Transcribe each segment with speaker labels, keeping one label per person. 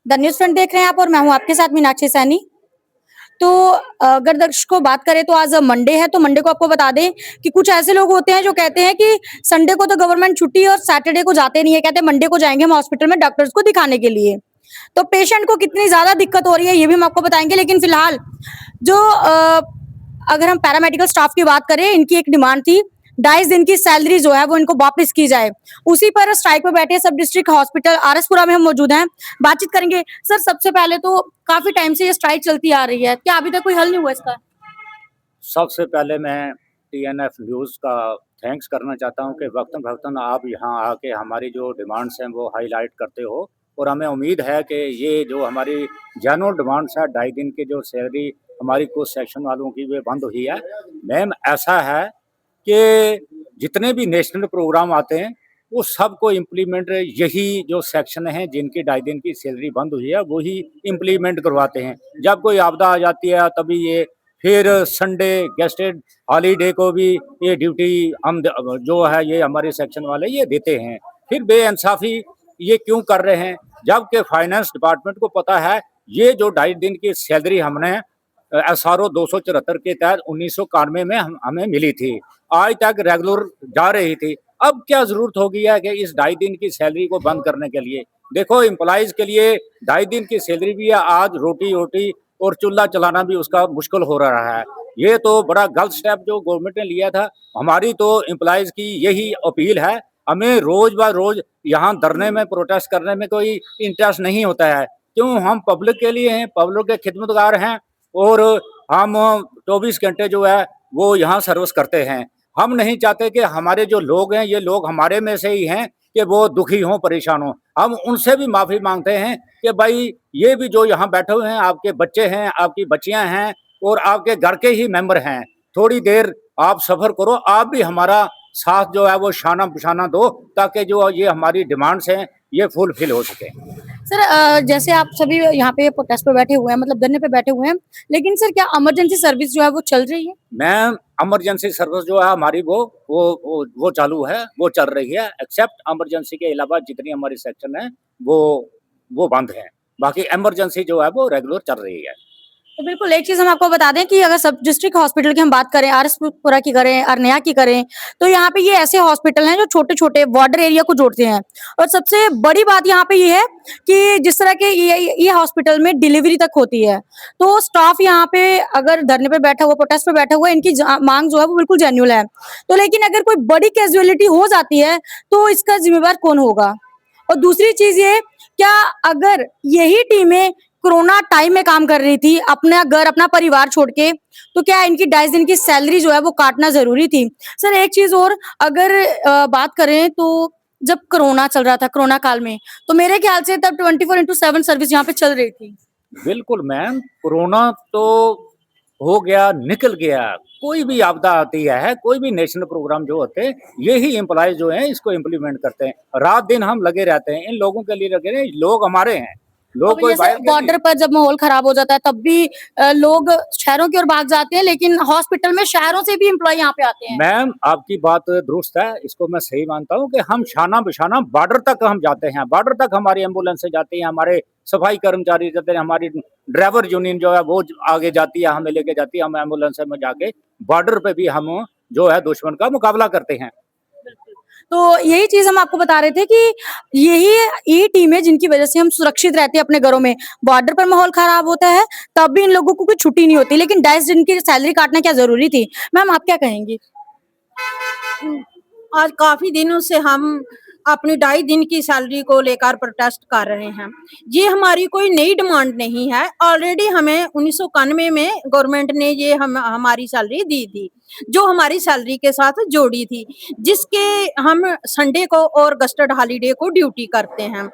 Speaker 1: The news front देख रहे हैं आप और मैं हूँ आपके साथ मीनाक्षी सैनी। तो अगर दर्शकों बात करें तो आज मंडे है, तो मंडे को आपको बता दें कि कुछ ऐसे लोग होते हैं जो कहते हैं कि संडे को तो गवर्नमेंट छुट्टी है और सैटरडे को जाते नहीं है, कहते हैं मंडे को जाएँगे हम हॉस्पिटल में डॉक्टर्स को दिखाने के लिए। तो पेशेंट को कितनी ज़्यादा दिक्कत हो रही है ये भी हम आपको बताएँगे, लेकिन फिलहाल जो अगर हम पैरामेडिकल स्टाफ की बात करें, इनकी एक डिमांड थी 22 दिन की सैलरी जो है वो इनको वापस की जाए। उसी पर स्ट्राइक पे बैठे सब डिस्ट्रिक्ट हॉस्पिटल आरएसपुरा में हम मौजूद हैं, बातचीत करेंगे। सर, सबसे पहले तो काफ़ी टाइम से ये स्ट्राइक चलती आ रही है, क्या अभी तक कोई हल नहीं हुआ इसका?
Speaker 2: सबसे पहले मैं टीएनएफ न्यूज़ का थैंक्स करना चाहता हूँ कि वक़्तन-फ़वक़्तन आप यहाँ आके हमारी जो डिमांड्स हैं वो हाइलाइट करते हो और हमें उम्मीद है कि ये जो हमारी जेन्युइन डिमांड्स है 2.5 दिन की जो सैलरी हमारी कुछ सेक्शन वालों की वो बंद हुई है। मैम ऐसा है कि जितने भी नेशनल प्रोग्राम आते हैं वो सबको इम्प्लीमेंट यही जो सेक्शन हैं जिनकी 2.5 दिन की सैलरी बंद हुई है वही इम्प्लीमेंट करवाते हैं। जब कोई आपदा आ जाती है तभी ये फिर संडे गेस्टेड हॉलीडे को भी ये ड्यूटी हम जो है ये हमारे सेक्शन वाले ये देते हैं। फिर बेइंसाफ़ी ये क्यों कर रहे हैं? जबकि फाइनेंस डिपार्टमेंट को पता है ये जो 2.5 दिन की सैलरी हमने एसआरओ 274 के तहत 1991 में हमें मिली थी। आज तक रेगुलर जा रही थी। अब क्या ज़रूरत हो गई है कि इस 2.5 दिन की सैलरी को बंद करने के लिए? देखो एम्प्लॉइज़ के लिए 2.5 दिन की सैलरी भी है, आज रोटी-वोटी और चूल्हा चलाना भी उसका मुश्किल हो रहा है। ये तो बड़ा गलत स्टेप जो गवर्नमेंट ने लिया था। हमारी तो एम्प्लॉइज़ की यही अपील है, हमें रोज़ ब रोज़ यहाँ धरने में, प्रोटेस्ट करने में कोई इंटरेस्ट नहीं होता है। क्यों? हम पब्लिक के लिए हैं, पब्लिक के खिदमतगार हैं और हम 24 घंटे जो है वो यहाँ सर्विस करते हैं। हम नहीं चाहते कि हमारे जो लोग हैं, ये लोग हमारे में से ही हैं कि वो दुखी हों, परेशान हों। हम उनसे भी माफ़ी माँगते हैं कि भाई ये भी जो यहाँ बैठे हुए हैं, आपके बच्चे हैं, आपकी बच्चियाँ हैं और आपके घर के ही मेंबर हैं। थोड़ी देर आप सफ़र करो, आप भी हमारा साथ जो है वो शाना-बशाना दो ताकि जो ये हमारी डिमांड्स हैं, ये फुलफ़िल हो सकें।
Speaker 1: सर, जैसे आप सभी यहाँ पे प्रोटेस्ट पे बैठे हुए हैं, मतलब धरने पे बैठे हुए हैं, लेकिन सर क्या इमरजेंसी सर्विस जो है वो चल रही है?
Speaker 2: मैम इमरजेंसी सर्विस जो है हमारी वो चालू है, वो चल रही है। एक्सेप्ट इमरजेंसी के अलावा जितनी हमारी सेक्शन है वो वो बंद है। बाकी इमरजेंसी जो है वो रेगुलर चल रही है।
Speaker 1: तो बिल्कुल, एक चीज़ हम आपको बता दें कि अगर सब डिस्ट्रिक्ट हॉस्पिटल की हम बात करें, आरएसपुरा की करें, अरनिया की करें, तो यहाँ पे ये ऐसे हॉस्पिटल हैं जो छोटे-छोटे बॉर्डर एरिया को जोड़ते हैं। और सबसे बड़ी बात यहाँ पे ये है कि जिस तरह के ये हॉस्पिटल में डिलीवरी तक होती है, तो स्टाफ यहाँ पे अगर धरने पे बैठा हुआ, प्रोटेस्ट पे बैठा हुआ है, इनकी माँग जो है वो बिल्कुल जेन्युइन है। तो लेकिन अगर कोई बड़ी कैज़ुअलिटी हो जाती है, तो इसका ज़िम्मेवार कौन होगा? और दूसरी चीज़ ये, क्या अगर यही टीमें कोरोना टाइम में काम कर रही थी, अपना घर, अपना परिवार छोड़ के, तो क्या इनकी 22 दिन की सैलरी जो है वो काटना ज़रूरी थी? सर, एक चीज़ और अगर बात करें तो जब कोरोना चल रहा था, कोरोना काल में, तो मेरे ख्याल से तब 24/7 सर्विस यहाँ पे चल रही थी।
Speaker 2: बिल्कुल मैम, कोरोना तो हो गया, निकल गया। कोई भी आपदा आती है, कोई भी नेशनल प्रोग्राम जो होते हैं, यही एम्प्लॉइज़ जो हैं इसको इम्प्लीमेंट करते हैं। रात-दिन हम लगे रहते हैं, इन लोगों के लिए लगे रहे, लोग हमारे हैं। लोग
Speaker 1: अब
Speaker 2: कोई
Speaker 1: जैसे
Speaker 2: बाहर के नहीं।
Speaker 1: बॉर्डर पर जब माहौल खराब हो जाता है तब भी लोग शहरों की ओर भाग जाते हैं, लेकिन हॉस्पिटल में शहरों से भी एम्प्लॉयी यहाँ पे आते हैं।
Speaker 2: मैम आपकी बात दुरुस्त है, इसको मैं सही मानता हूँ कि हम शाना-बशाना बॉर्डर तक हम जाते हैं, बॉर्डर तक हमारी एम्बुलेंसें जाती हैं, हमारे सफाई कर्मचारी जाते हैं, हमारी ड्राइवर यूनियन जो है वो आगे जाती है, हमें लेके जाती है, हम एम्बुलेंस में जाके बॉर्डर पे भी हम जो है दुश्मन का मुकाबला करते हैं।
Speaker 1: तो यही चीज़ हम आपको बता रहे थे कि यही ये टीम है जिनकी वजह से हम सुरक्षित रहते हैं अपने घरों में। बॉर्डर पर माहौल खराब होता है, तब भी इन लोगों को कोई छुट्टी नहीं होती, लेकिन 22 दिन की सैलरी काटना क्या ज़रूरी थी? मैम, आप क्या कहेंगी?
Speaker 3: आज काफ़ी दिनों से हम अपनी 2.5 दिन की सैलरी को लेकर प्रोटेस्ट कर रहे हैं। ये हमारी कोई नई डिमांड नहीं है, ऑलरेडी हमें 1991 में गवर्नमेंट ने ये हमारी सैलरी दी थी, जो हमारी सैलरी के साथ जोड़ी थी, जिसके हम संडे को और गस्टेड हॉलिडे को ड्यूटी करते हैं।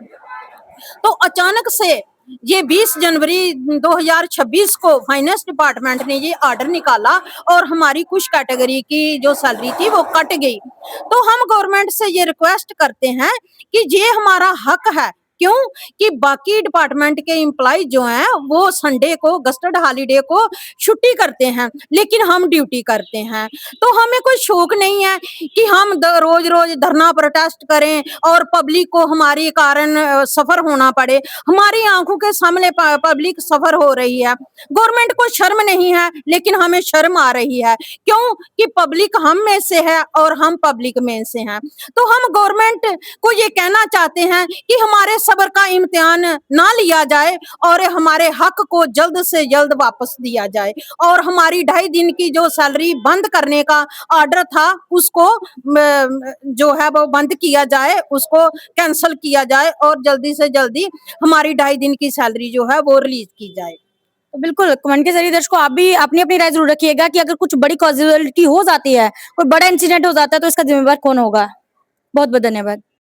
Speaker 3: तो अचानक से ये 20 जनवरी 2026 को फाइनेंस डिपार्टमेंट ने ये ऑर्डर निकाला और हमारी कुछ कैटेगरी की जो सैलरी थी वो कट गई। तो हम गवर्नमेंट से ये रिक्वेस्ट करते हैं कि ये हमारा हक है क्यों कि बाकी डिपार्टमेंट के एम्प्लॉय जो हैं वो संडे को गस्टर्ड हॉलीडे को छुट्टी करते हैं, लेकिन हम ड्यूटी करते हैं। तो हमें कोई शौक नहीं है कि हम रोज रोज धरना प्रोटेस्ट करें और पब्लिक को हमारे कारण सफर होना पड़े। हमारी आंखों के सामने पब्लिक सफर हो रही है, गवर्नमेंट को शर्म नहीं है, लेकिन हमें शर्म आ रही है। क्यों कि पब्लिक हम में से है और हम पब्लिक में से हैं। तो हम गवर्नमेंट को ये कहना चाहते हैं कि हमारे सब्र का इम्तिहान ना लिया जाए और हमारे हक को जल्द से जल्द वापस दिया जाए, और हमारी 2.5 दिन की जो सैलरी बंद करने का ऑर्डर था उसको जो है वो बंद किया जाए, उसको कैंसिल किया जाए और जल्दी से जल्दी हमारी 2.5 दिन की सैलरी जो है वो रिलीज की जाए।
Speaker 1: तो बिल्कुल कमेंट के जरिए दर्शकों आप भी अपनी अपनी राय जरूर रखिएगा कि अगर कुछ बड़ी कॉजेबिलिटी हो जाती है, कोई बड़ा इंसिडेंट हो जाता है, तो इसका जिम्मेवार कौन होगा। बहुत बहुत धन्यवाद।